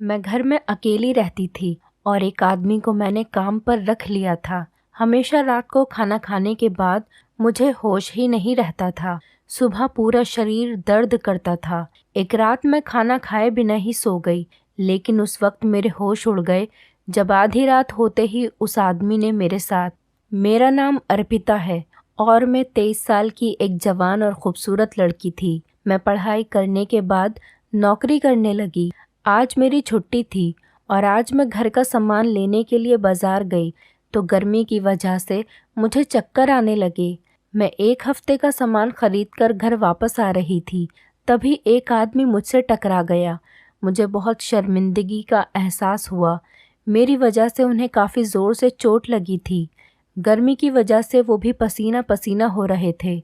मैं घर में अकेली रहती थी और एक आदमी को मैंने काम पर रख लिया था। हमेशा रात को खाना खाने के बाद मुझे होश ही नहीं रहता था। सुबह पूरा शरीर दर्द करता था। एक रात मैं खाना खाए बिना ही सो गई, लेकिन उस वक्त मेरे होश उड़ गए जब आधी रात होते ही उस आदमी ने मेरे साथ। मेरा नाम अर्पिता है और मैं 23 साल की एक जवान और खूबसूरत लड़की थी। मैं पढ़ाई करने के बाद नौकरी करने लगी। आज मेरी छुट्टी थी और आज मैं घर का सामान लेने के लिए बाजार गई तो गर्मी की वजह से मुझे चक्कर आने लगे। मैं 1 हफ्ते का सामान खरीद कर घर वापस आ रही थी, तभी एक आदमी मुझसे टकरा गया। मुझे बहुत शर्मिंदगी का एहसास हुआ। मेरी वजह से उन्हें काफ़ी ज़ोर से चोट लगी थी। गर्मी की वजह से वो भी पसीना पसीना हो रहे थे।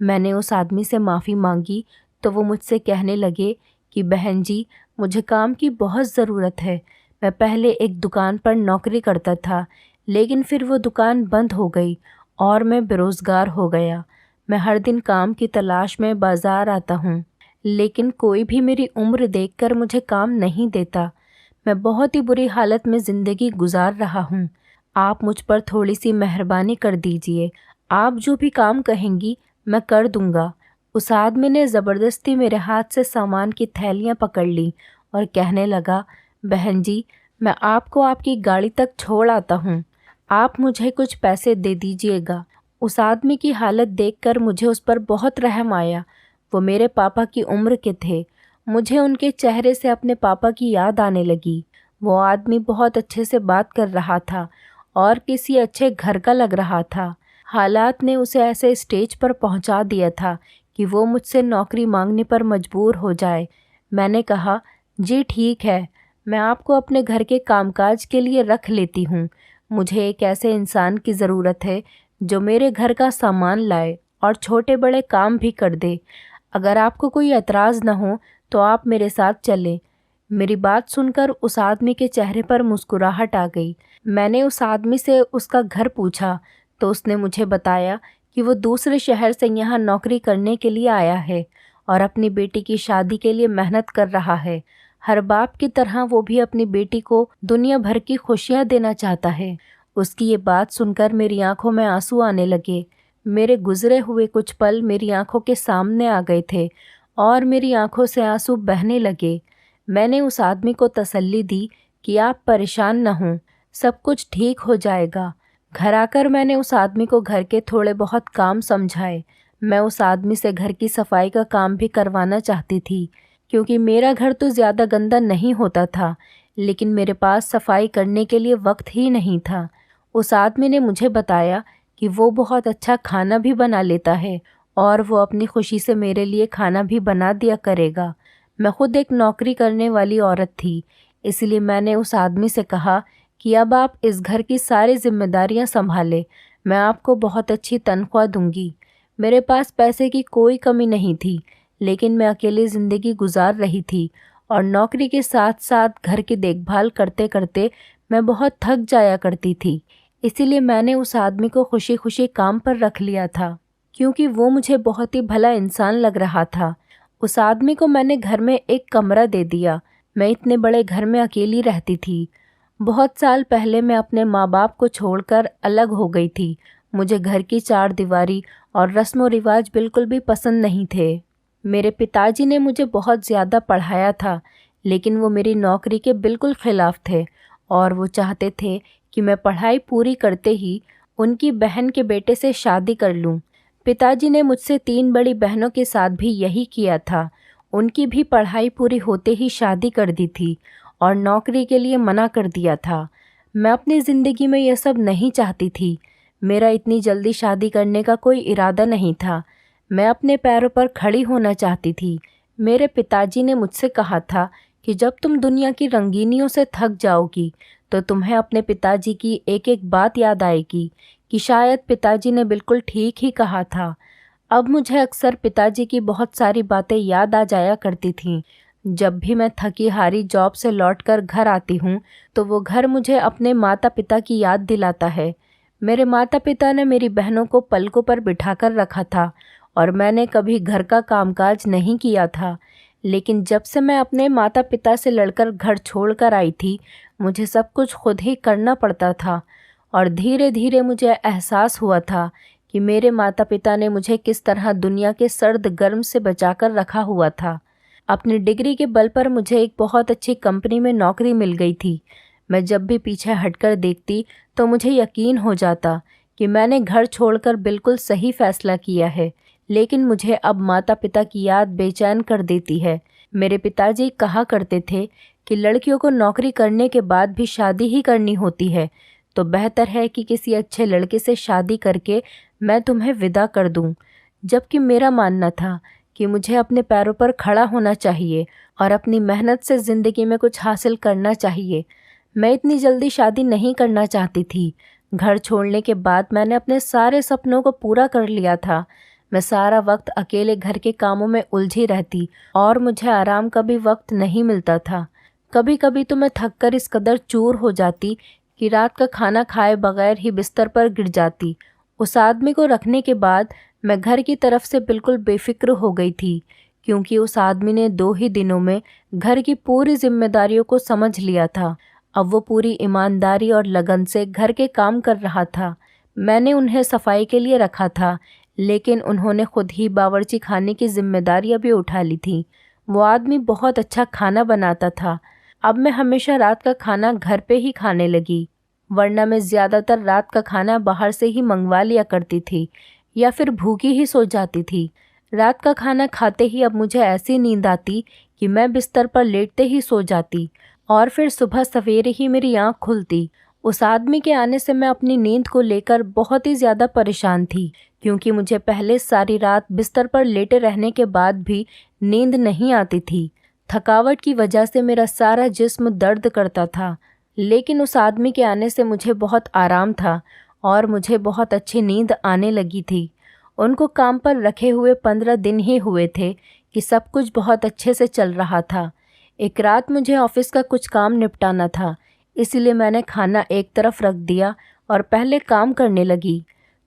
मैंने उस आदमी से माफ़ी मांगी तो वो मुझसे कहने लगे कि बहन जी, मुझे काम की बहुत ज़रूरत है। मैं पहले एक दुकान पर नौकरी करता था, लेकिन फिर वो दुकान बंद हो गई और मैं बेरोज़गार हो गया। मैं हर दिन काम की तलाश में बाज़ार आता हूँ, लेकिन कोई भी मेरी उम्र देखकर मुझे काम नहीं देता। मैं बहुत ही बुरी हालत में ज़िंदगी गुजार रहा हूँ। आप मुझ पर थोड़ी सी मेहरबानी कर दीजिए। आप जो भी काम कहेंगी मैं कर दूँगा। उस आदमी ने ज़बरदस्ती मेरे हाथ से सामान की थैलियाँ पकड़ ली और कहने लगा, बहन जी, मैं आपको आपकी गाड़ी तक छोड़ आता हूँ, आप मुझे कुछ पैसे दे दीजिएगा। उस आदमी की हालत देखकर मुझे उस पर बहुत रहम आया। वो मेरे पापा की उम्र के थे। मुझे उनके चेहरे से अपने पापा की याद आने लगी। वो आदमी बहुत अच्छे से बात कर रहा था और किसी अच्छे घर का लग रहा था। हालात ने उसे ऐसे स्टेज पर पहुंचा दिया था कि वो मुझसे नौकरी मांगने पर मजबूर हो जाए। मैंने कहा, जी ठीक है, मैं आपको अपने घर के कामकाज के लिए रख लेती हूँ। मुझे एक ऐसे इंसान की ज़रूरत है जो मेरे घर का सामान लाए और छोटे बड़े काम भी कर दे। अगर आपको कोई एतराज़ न हो तो आप मेरे साथ चलें। मेरी बात सुनकर उस आदमी के चेहरे पर मुस्कुराहट आ गई। मैंने उस आदमी से उसका घर पूछा तो उसने मुझे बताया कि वो दूसरे शहर से यहाँ नौकरी करने के लिए आया है और अपनी बेटी की शादी के लिए मेहनत कर रहा है। हर बाप की तरह वो भी अपनी बेटी को दुनिया भर की खुशियाँ देना चाहता है। उसकी ये बात सुनकर मेरी आंखों में आंसू आने लगे। मेरे गुजरे हुए कुछ पल मेरी आंखों के सामने आ गए थे और मेरी आंखों से आंसू बहने लगे। मैंने उस आदमी को तसल्ली दी कि आप परेशान न हों, सब कुछ ठीक हो जाएगा। घर आकर मैंने उस आदमी को घर के थोड़े बहुत काम समझाए। मैं उस आदमी से घर की सफाई का काम भी करवाना चाहती थी, क्योंकि मेरा घर तो ज़्यादा गंदा नहीं होता था, लेकिन मेरे पास सफाई करने के लिए वक्त ही नहीं था। उस आदमी ने मुझे बताया कि वो बहुत अच्छा खाना भी बना लेता है और वो अपनी खुशी से मेरे लिए खाना भी बना दिया करेगा। मैं खुद एक नौकरी करने वाली औरत थी, इसलिए मैंने उस आदमी से कहा कि अब आप इस घर की सारी जिम्मेदारियां संभालें, मैं आपको बहुत अच्छी तनख्वाह दूंगी। मेरे पास पैसे की कोई कमी नहीं थी, लेकिन मैं अकेली ज़िंदगी गुजार रही थी और नौकरी के साथ साथ घर की देखभाल करते करते मैं बहुत थक जाया करती थी। इसीलिए मैंने उस आदमी को खुशी खुशी काम पर रख लिया था, क्योंकि वो मुझे बहुत ही भला इंसान लग रहा था। उस आदमी को मैंने घर में एक कमरा दे दिया। मैं इतने बड़े घर में अकेली रहती थी। बहुत साल पहले मैं अपने माँ बाप को छोड़कर अलग हो गई थी। मुझे घर की चार दीवारी और रस्म व रिवाज बिल्कुल भी पसंद नहीं थे। मेरे पिताजी ने मुझे बहुत ज़्यादा पढ़ाया था, लेकिन वो मेरी नौकरी के बिल्कुल ख़िलाफ़ थे और वो चाहते थे कि मैं पढ़ाई पूरी करते ही उनकी बहन के बेटे से शादी कर लूं। पिताजी ने मुझसे 3 बड़ी बहनों के साथ भी यही किया था। उनकी भी पढ़ाई पूरी होते ही शादी कर दी थी और नौकरी के लिए मना कर दिया था। मैं अपनी ज़िंदगी में यह सब नहीं चाहती थी। मेरा इतनी जल्दी शादी करने का कोई इरादा नहीं था। मैं अपने पैरों पर खड़ी होना चाहती थी। मेरे पिताजी ने मुझसे कहा था कि जब तुम दुनिया की रंगीनियों से थक जाओगी तो तुम्हें अपने पिताजी की एक एक बात याद आएगी, कि शायद पिताजी ने बिल्कुल ठीक ही कहा था। अब मुझे अक्सर पिताजी की बहुत सारी बातें याद आ जाया करती थीं। जब भी मैं थकी हारी जॉब से लौटकर घर आती हूँ तो वो घर मुझे अपने माता पिता की याद दिलाता है। मेरे माता पिता ने मेरी बहनों को पलकों पर बिठाकर रखा था और मैंने कभी घर का कामकाज नहीं किया था, लेकिन जब से मैं अपने माता पिता से लड़कर घर छोड़कर आई थी, मुझे सब कुछ खुद ही करना पड़ता था और धीरे धीरे मुझे एहसास हुआ था कि मेरे माता पिता ने मुझे किस तरह दुनिया के सर्द गर्म से बचाकर रखा हुआ था। अपनी डिग्री के बल पर मुझे एक बहुत अच्छी कंपनी में नौकरी मिल गई थी। मैं जब भी पीछे हटकर देखती तो मुझे यकीन हो जाता कि मैंने घर छोड़कर बिल्कुल सही फैसला किया है। लेकिन मुझे अब माता पिता की याद बेचैन कर देती है। मेरे पिताजी कहा करते थे कि लड़कियों को नौकरी करने के बाद भी शादी ही करनी होती है, तो बेहतर है कि किसी अच्छे लड़के से शादी करके मैं तुम्हें विदा कर दूं। जबकि मेरा मानना था कि मुझे अपने पैरों पर खड़ा होना चाहिए और अपनी मेहनत से ज़िंदगी में कुछ हासिल करना चाहिए। मैं इतनी जल्दी शादी नहीं करना चाहती थी। घर छोड़ने के बाद मैंने अपने सारे सपनों को पूरा कर लिया था। मैं सारा वक्त अकेले घर के कामों में उलझी रहती और मुझे आराम का भी वक्त नहीं मिलता था। कभी कभी तो मैं थककर इस कदर चूर हो जाती कि रात का खाना खाए बगैर ही बिस्तर पर गिर जाती। उस आदमी को रखने के बाद मैं घर की तरफ से बिल्कुल बेफिक्र हो गई थी, क्योंकि उस आदमी ने 2 ही दिनों में घर की पूरी जिम्मेदारियों को समझ लिया था। अब वो पूरी ईमानदारी और लगन से घर के काम कर रहा था। मैंने उन्हें सफाई के लिए रखा था, लेकिन उन्होंने खुद ही बावर्ची खाने की जिम्मेदारियां भी उठा ली थी। वो आदमी बहुत अच्छा खाना बनाता था। अब मैं हमेशा रात का खाना घर पे ही खाने लगी, वरना मैं ज़्यादातर रात का खाना बाहर से ही मंगवा लिया करती थी या फिर भूखी ही सो जाती थी। रात का खाना खाते ही अब मुझे ऐसी नींद आती कि मैं बिस्तर पर लेटते ही सो जाती और फिर सुबह सवेरे ही मेरी आँख खुलती। उस आदमी के आने से मैं अपनी नींद को लेकर बहुत ही ज़्यादा परेशान थी, क्योंकि मुझे पहले सारी रात बिस्तर पर लेटे रहने के बाद भी नींद नहीं आती थी। थकावट की वजह से मेरा सारा जिस्म दर्द करता था। लेकिन उस आदमी के आने से मुझे बहुत आराम था और मुझे बहुत अच्छी नींद आने लगी थी। उनको काम पर रखे हुए 15 दिन ही हुए थे कि सब कुछ बहुत अच्छे से चल रहा था। एक रात मुझे ऑफिस का कुछ काम निपटाना था, इसलिए मैंने खाना एक तरफ रख दिया और पहले काम करने लगी।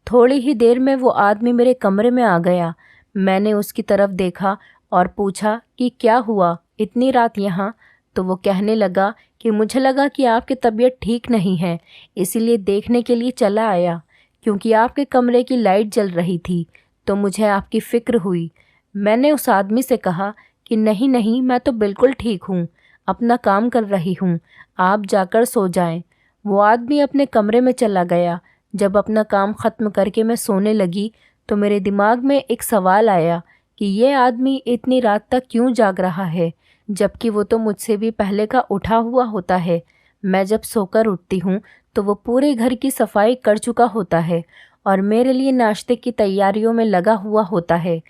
थोड़ी ही देर में वो आदमी मेरे कमरे में आ गया। मैंने उसकी तरफ देखा और पूछा कि क्या हुआ, इतनी रात यहाँ? तो वो कहने लगा कि मुझे लगा कि आपकी तबीयत ठीक नहीं है, इसीलिए देखने के लिए चला आया। क्योंकि आपके कमरे की लाइट जल रही थी तो मुझे आपकी फ़िक्र हुई। मैंने उस आदमी से कहा कि नहीं नहीं, मैं तो बिल्कुल ठीक हूँ, अपना काम कर रही हूँ, आप जाकर सो जाएं। वो आदमी अपने कमरे में चला गया। जब अपना काम ख़त्म करके मैं सोने लगी तो मेरे दिमाग में एक सवाल आया कि ये आदमी इतनी रात तक क्यों जाग रहा है, जबकि वो तो मुझसे भी पहले का उठा हुआ होता है। मैं जब सोकर उठती हूँ तो वो पूरे घर की सफाई कर चुका होता है और मेरे लिए नाश्ते की तैयारियों में लगा हुआ होता है।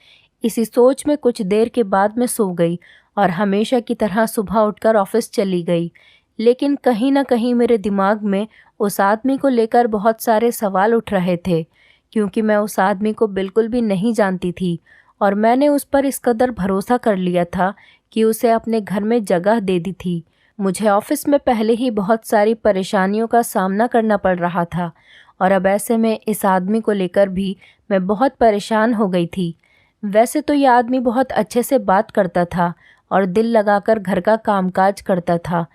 इसी सोच में कुछ देर के बाद मैं सो गई और हमेशा की तरह सुबह उठकर ऑफिस चली गई। लेकिन कहीं ना कहीं मेरे दिमाग में उस आदमी को लेकर बहुत सारे सवाल उठ रहे थे, क्योंकि मैं उस आदमी को बिल्कुल भी नहीं जानती थी और मैंने उस पर इस कदर भरोसा कर लिया था कि उसे अपने घर में जगह दे दी थी। मुझे ऑफिस में पहले ही बहुत सारी परेशानियों का सामना करना पड़ रहा था और अब ऐसे में इस आदमी को लेकर भी मैं बहुत परेशान हो गई थी। वैसे तो यह आदमी बहुत अच्छे से बात करता था और दिल लगाकर घर का कामकाज करता था।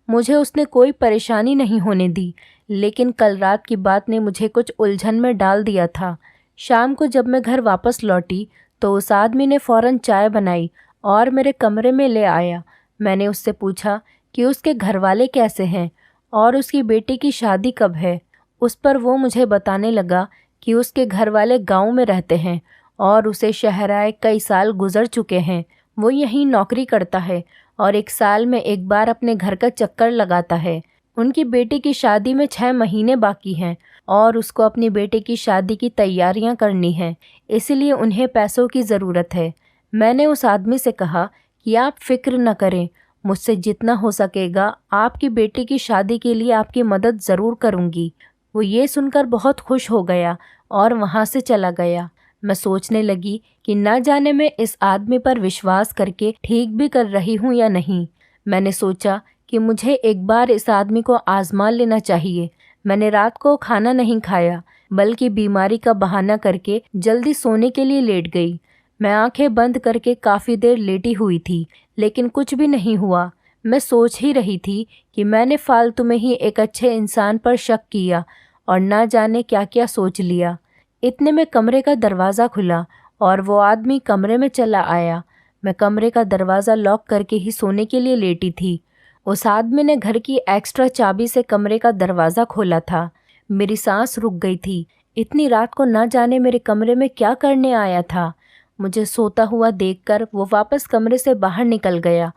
मुझे उसने कोई परेशानी नहीं होने दी, लेकिन कल रात की बात ने मुझे कुछ उलझन में डाल दिया था। शाम को जब मैं घर वापस लौटी तो उस आदमी ने फ़ौरन चाय बनाई और मेरे कमरे में ले आया। मैंने उससे पूछा कि उसके घर वाले कैसे हैं और उसकी बेटी की शादी कब है। उस पर वो मुझे बताने लगा कि उसके घर वाले गांव में रहते हैं और उसे शहर आए कई साल गुजर चुके हैं। वो यहीं नौकरी करता है और 1 साल में एक बार अपने घर का चक्कर लगाता है। उनकी बेटी की शादी में 6 महीने बाकी हैं और उसको अपनी बेटी की शादी की तैयारियां करनी हैं, इसलिए उन्हें पैसों की ज़रूरत है। मैंने उस आदमी से कहा कि आप फिक्र न करें, मुझसे जितना हो सकेगा आपकी बेटी की शादी के लिए आपकी मदद ज़रूर करूँगी। वो ये सुनकर बहुत खुश हो गया और वहाँ से चला गया। मैं सोचने लगी कि न जाने मैं इस आदमी पर विश्वास करके ठीक भी कर रही हूँ या नहीं। मैंने सोचा कि मुझे एक बार इस आदमी को आजमा लेना चाहिए। मैंने रात को खाना नहीं खाया, बल्कि बीमारी का बहाना करके जल्दी सोने के लिए लेट गई। मैं आंखें बंद करके काफ़ी देर लेटी हुई थी, लेकिन कुछ भी नहीं हुआ। मैं सोच ही रही थी कि मैंने फालतू में ही एक अच्छे इंसान पर शक किया और ना जाने क्या क्या सोच लिया। इतने में कमरे का दरवाज़ा खुला और वो आदमी कमरे में चला आया। मैं कमरे का दरवाज़ा लॉक करके ही सोने के लिए लेटी थी। उस आदमी ने घर की एक्स्ट्रा चाबी से कमरे का दरवाज़ा खोला था। मेरी सांस रुक गई थी। इतनी रात को ना जाने मेरे कमरे में क्या करने आया था। मुझे सोता हुआ देखकर वो वापस कमरे से बाहर निकल गया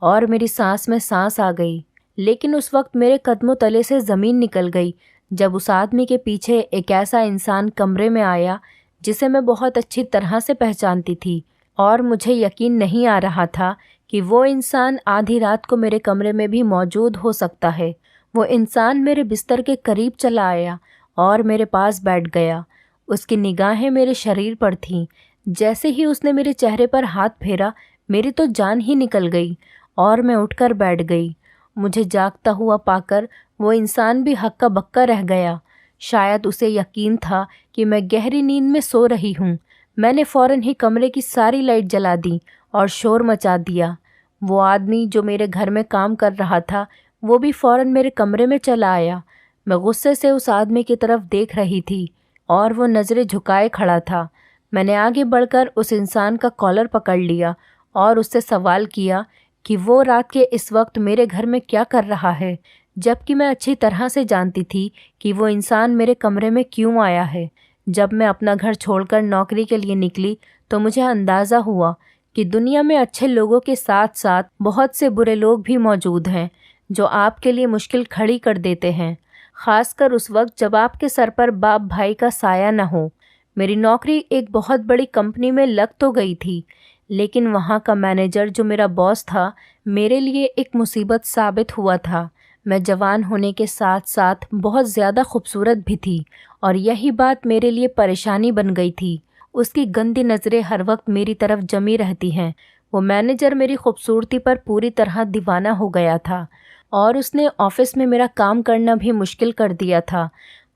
और मेरी सांस में सांस आ गई। लेकिन उस वक्त मेरे कदमों तले से ज़मीन निकल गई जब उस आदमी के पीछे एक ऐसा इंसान कमरे में आया जिसे मैं बहुत अच्छी तरह से पहचानती थी, और मुझे यकीन नहीं आ रहा था कि वो इंसान आधी रात को मेरे कमरे में भी मौजूद हो सकता है। वो इंसान मेरे बिस्तर के करीब चला आया और मेरे पास बैठ गया। उसकी निगाहें मेरे शरीर पर थीं। जैसे ही उसने मेरे चेहरे पर हाथ फेरा, मेरी तो जान ही निकल गई और मैं उठकर बैठ गई। मुझे जागता हुआ पाकर वो इंसान भी हक्का बक्का रह गया। शायद उसे यकीन था कि मैं गहरी नींद में सो रही हूँ। मैंने फ़ौरन ही कमरे की सारी लाइट जला दी और शोर मचा दिया। वो आदमी जो मेरे घर में काम कर रहा था, वो भी फ़ौरन मेरे कमरे में चला आया। मैं गुस्से से उस आदमी की तरफ देख रही थी और वो नज़रें झुकाए खड़ा था। मैंने आगे बढ़कर उस इंसान का कॉलर पकड़ लिया और उससे सवाल किया कि वो रात के इस वक्त मेरे घर में क्या कर रहा है, जबकि मैं अच्छी तरह से जानती थी कि वो इंसान मेरे कमरे में क्यों आया है। जब मैं अपना घर छोड़कर नौकरी के लिए निकली तो मुझे अंदाज़ा हुआ कि दुनिया में अच्छे लोगों के साथ साथ बहुत से बुरे लोग भी मौजूद हैं जो आपके लिए मुश्किल खड़ी कर देते हैं, ख़ासकर उस वक्त जब आपके सर पर बाप भाई का साया न हो। मेरी नौकरी एक बहुत बड़ी कंपनी में लग तो गई थी, लेकिन वहाँ का मैनेजर जो मेरा बॉस था, मेरे लिए एक मुसीबत साबित हुआ था। मैं जवान होने के साथ साथ बहुत ज़्यादा खूबसूरत भी थी और यही बात मेरे लिए परेशानी बन गई थी। उसकी गंदी नज़रें हर वक्त मेरी तरफ जमी रहती हैं। वो मैनेजर मेरी खूबसूरती पर पूरी तरह दीवाना हो गया था और उसने ऑफिस में मेरा काम करना भी मुश्किल कर दिया था।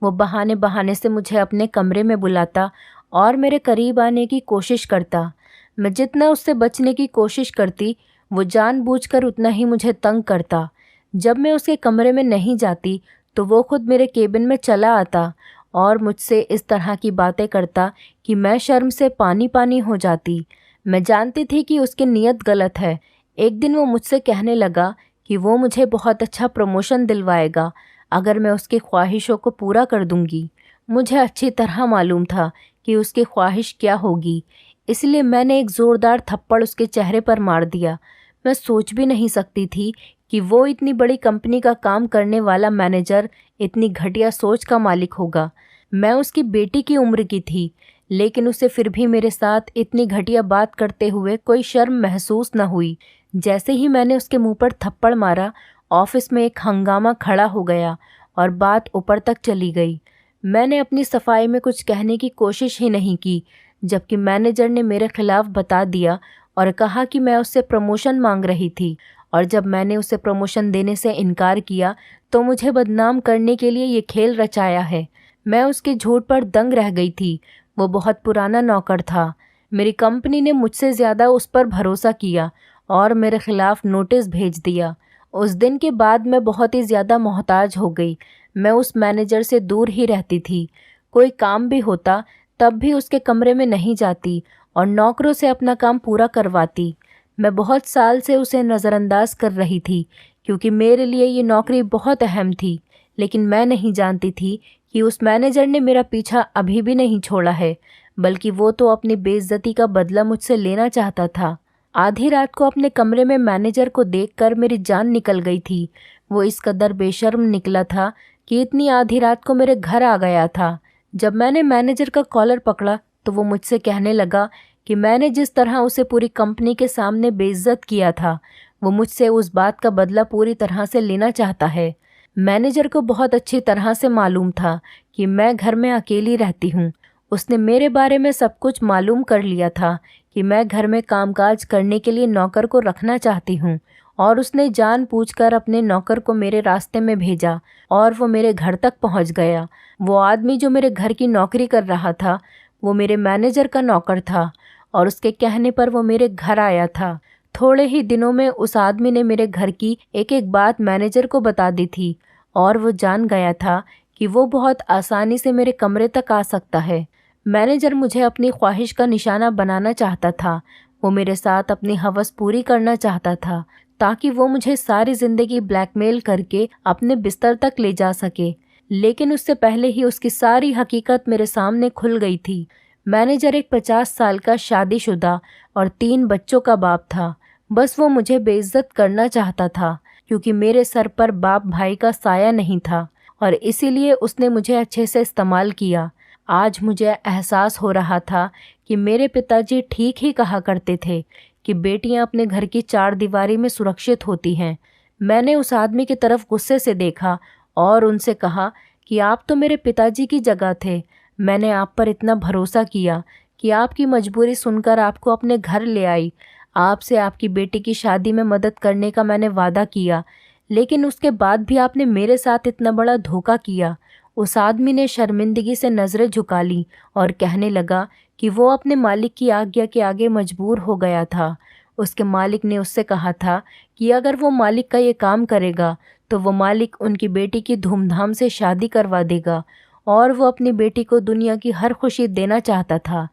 वो बहाने बहाने से मुझे अपने कमरे में बुलाता और मेरे करीब आने की कोशिश करता। मैं जितना उससे बचने की कोशिश करती, वो जानबूझकर उतना ही मुझे तंग करता। जब मैं उसके कमरे में नहीं जाती तो वो खुद मेरे केबिन में चला आता और मुझसे इस तरह की बातें करता कि मैं शर्म से पानी पानी हो जाती। मैं जानती थी कि उसकी नीयत गलत है। एक दिन वो मुझसे कहने लगा कि वो मुझे बहुत अच्छा प्रमोशन दिलवाएगा अगर मैं उसकी ख्वाहिशों को पूरा कर दूंगी। मुझे अच्छी तरह मालूम था कि उसकी ख्वाहिश क्या होगी, इसलिए मैंने एक ज़ोरदार थप्पड़ उसके चेहरे पर मार दिया। मैं सोच भी नहीं सकती थी कि वो इतनी बड़ी कंपनी का काम करने वाला मैनेजर इतनी घटिया सोच का मालिक होगा। मैं उसकी बेटी की उम्र की थी, लेकिन उसे फिर भी मेरे साथ इतनी घटिया बात करते हुए कोई शर्म महसूस न हुई। जैसे ही मैंने उसके मुंह पर थप्पड़ मारा, ऑफिस में एक हंगामा खड़ा हो गया और बात ऊपर तक चली गई। मैंने अपनी सफाई में कुछ कहने की कोशिश ही नहीं की, जबकि मैनेजर ने मेरे खिलाफ बता दिया और कहा कि मैं उससे प्रमोशन मांग रही थी, और जब मैंने उसे प्रमोशन देने से इनकार किया तो मुझे बदनाम करने के लिए ये खेल रचाया है। मैं उसके झूठ पर दंग रह गई थी। वो बहुत पुराना नौकर था। मेरी कंपनी ने मुझसे ज़्यादा उस पर भरोसा किया और मेरे खिलाफ नोटिस भेज दिया। उस दिन के बाद मैं बहुत ही ज़्यादा मोहताज हो गई। मैं उस मैनेजर से दूर ही रहती थी। कोई काम भी होता तब भी उसके कमरे में नहीं जाती और नौकरों से अपना काम पूरा करवाती। मैं बहुत साल से उसे नज़रअंदाज कर रही थी क्योंकि मेरे लिए ये नौकरी बहुत अहम थी, लेकिन मैं नहीं जानती थी कि उस मैनेजर ने मेरा पीछा अभी भी नहीं छोड़ा है, बल्कि वो तो अपनी बेइज्जती का बदला मुझसे लेना चाहता था। आधी रात को अपने कमरे में मैनेजर को देखकर मेरी जान निकल गई थी। वो इस कदर बेशर्म निकला था कि इतनी आधी रात को मेरे घर आ गया था। जब मैंने मैनेजर का कॉलर पकड़ा तो वो मुझसे कहने लगा कि मैंने जिस तरह उसे पूरी कंपनी के सामने बेइज्जत किया था, वो मुझसे उस बात का बदला पूरी तरह से लेना चाहता है। मैनेजर को बहुत अच्छी तरह से मालूम था कि मैं घर में अकेली रहती हूँ। उसने मेरे बारे में सब कुछ मालूम कर लिया था कि मैं घर में कामकाज करने के लिए नौकर को रखना चाहती हूँ, और उसने जानबूझकर अपने नौकर को मेरे रास्ते में भेजा और वो मेरे घर तक पहुँच गया। वो आदमी जो मेरे घर की नौकरी कर रहा था, वो मेरे मैनेजर का नौकर था और उसके कहने पर वो मेरे घर आया था। थोड़े ही दिनों में उस आदमी ने मेरे घर की एक एक बात मैनेजर को बता दी थी और वो जान गया था कि वो बहुत आसानी से मेरे कमरे तक आ सकता है। मैनेजर मुझे अपनी ख्वाहिश का निशाना बनाना चाहता था। वो मेरे साथ अपनी हवस पूरी करना चाहता था ताकि वो मुझे सारी ज़िंदगी ब्लैकमेल करके अपने बिस्तर तक ले जा सके। लेकिन उससे पहले ही उसकी सारी हकीकत मेरे सामने खुल गई थी। मैनेजर एक 50 साल का शादीशुदा और 3 बच्चों का बाप था। बस वो मुझे बेइज्जत करना चाहता था क्योंकि मेरे सर पर बाप भाई का साया नहीं था और इसीलिए उसने मुझे अच्छे से इस्तेमाल किया। आज मुझे एहसास हो रहा था कि मेरे पिताजी ठीक ही कहा करते थे कि बेटियां अपने घर की 4 दीवारी में सुरक्षित होती हैं। मैंने उस आदमी की तरफ गुस्से से देखा और उनसे कहा कि आप तो मेरे पिताजी की जगह थे। मैंने आप पर इतना भरोसा किया कि आपकी मजबूरी सुनकर आपको अपने घर ले आई। आपसे आपकी बेटी की शादी में मदद करने का मैंने वादा किया, लेकिन उसके बाद भी आपने मेरे साथ इतना बड़ा धोखा किया। उस आदमी ने शर्मिंदगी से नज़रें झुका ली और कहने लगा कि वो अपने मालिक की आज्ञा के आगे मजबूर हो गया था। उसके मालिक ने उससे कहा था कि अगर वो मालिक का ये काम करेगा तो वो मालिक उनकी बेटी की धूमधाम से शादी करवा देगा और वो अपनी बेटी को दुनिया की हर खुशी देना चाहता था।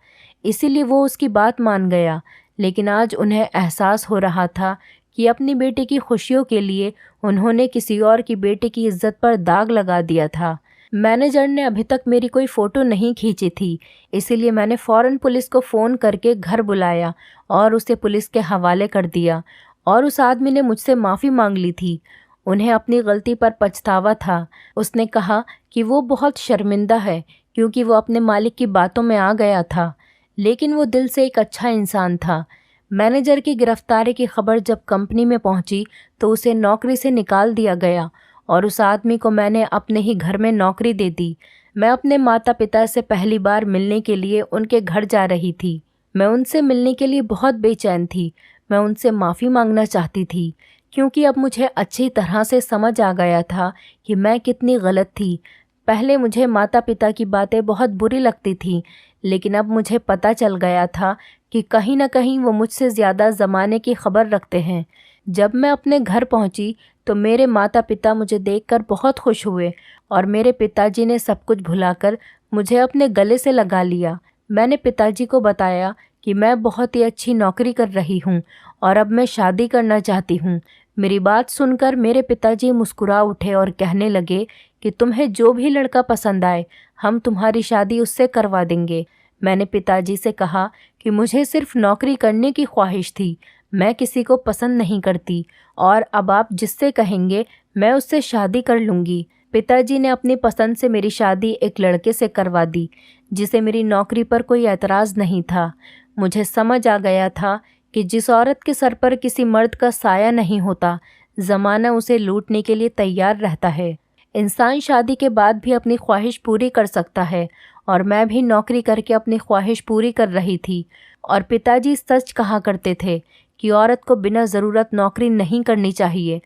इसीलिए वो उसकी बात मान गया। लेकिन आज उन्हें एहसास हो रहा था कि अपनी बेटी की खुशियों के लिए उन्होंने किसी और की बेटी की इज्जत पर दाग लगा दिया था। मैनेजर ने अभी तक मेरी कोई फ़ोटो नहीं खींची थी, इसीलिए मैंने फ़ौरन पुलिस को फ़ोन करके घर बुलाया और उसे पुलिस के हवाले कर दिया और उस आदमी ने मुझसे माफ़ी मांग ली थी। उन्हें अपनी गलती पर पछतावा था। उसने कहा कि वो बहुत शर्मिंदा है क्योंकि वो अपने मालिक की बातों में आ गया था, लेकिन वो दिल से एक अच्छा इंसान था। मैनेजर की गिरफ्तारी की खबर जब कंपनी में पहुंची तो उसे नौकरी से निकाल दिया गया और उस आदमी को मैंने अपने ही घर में नौकरी दे दी। मैं अपने माता पिता से पहली बार मिलने के लिए उनके घर जा रही थी। मैं उनसे मिलने के लिए बहुत बेचैन थी। मैं उनसे माफ़ी मांगना चाहती थी क्योंकि अब मुझे अच्छी तरह से समझ आ गया था कि मैं कितनी गलत थी। पहले मुझे माता पिता की बातें बहुत बुरी लगती थी, लेकिन अब मुझे पता चल गया था कि कहीं ना कहीं वो मुझसे ज़्यादा ज़माने की खबर रखते हैं। जब मैं अपने घर पहुंची तो मेरे माता पिता मुझे देखकर बहुत खुश हुए और मेरे पिताजी ने सब कुछ भुलाकर मुझे अपने गले से लगा लिया। मैंने पिताजी को बताया कि मैं बहुत ही अच्छी नौकरी कर रही हूँ और अब मैं शादी करना चाहती हूँ। मेरी बात सुनकर मेरे पिताजी मुस्कुरा उठे और कहने लगे कि तुम्हें जो भी लड़का पसंद आए हम तुम्हारी शादी उससे करवा देंगे। मैंने पिताजी से कहा कि मुझे सिर्फ नौकरी करने की ख्वाहिश थी, मैं किसी को पसंद नहीं करती और अब आप जिससे कहेंगे मैं उससे शादी कर लूँगी। पिताजी ने अपनी पसंद से मेरी शादी एक लड़के से करवा दी जिसे मेरी नौकरी पर कोई एतराज़ नहीं था। मुझे समझ आ गया था कि जिस औरत के सर पर किसी मर्द का साया नहीं होता, ज़माना उसे लूटने के लिए तैयार रहता है। इंसान शादी के बाद भी अपनी ख्वाहिश पूरी कर सकता है और मैं भी नौकरी करके अपनी ख्वाहिश पूरी कर रही थी। और पिताजी सच कहा करते थे कि औरत को बिना ज़रूरत नौकरी नहीं करनी चाहिए।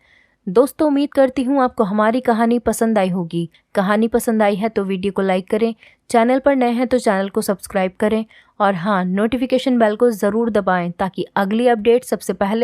दोस्तों, उम्मीद करती हूँ आपको हमारी कहानी पसंद आई होगी। कहानी पसंद आई है तो वीडियो को लाइक करें, चैनल पर नए हैं तो चैनल को सब्सक्राइब करें और हाँ, नोटिफिकेशन बेल को ज़रूर दबाएं ताकि अगली अपडेट सबसे पहले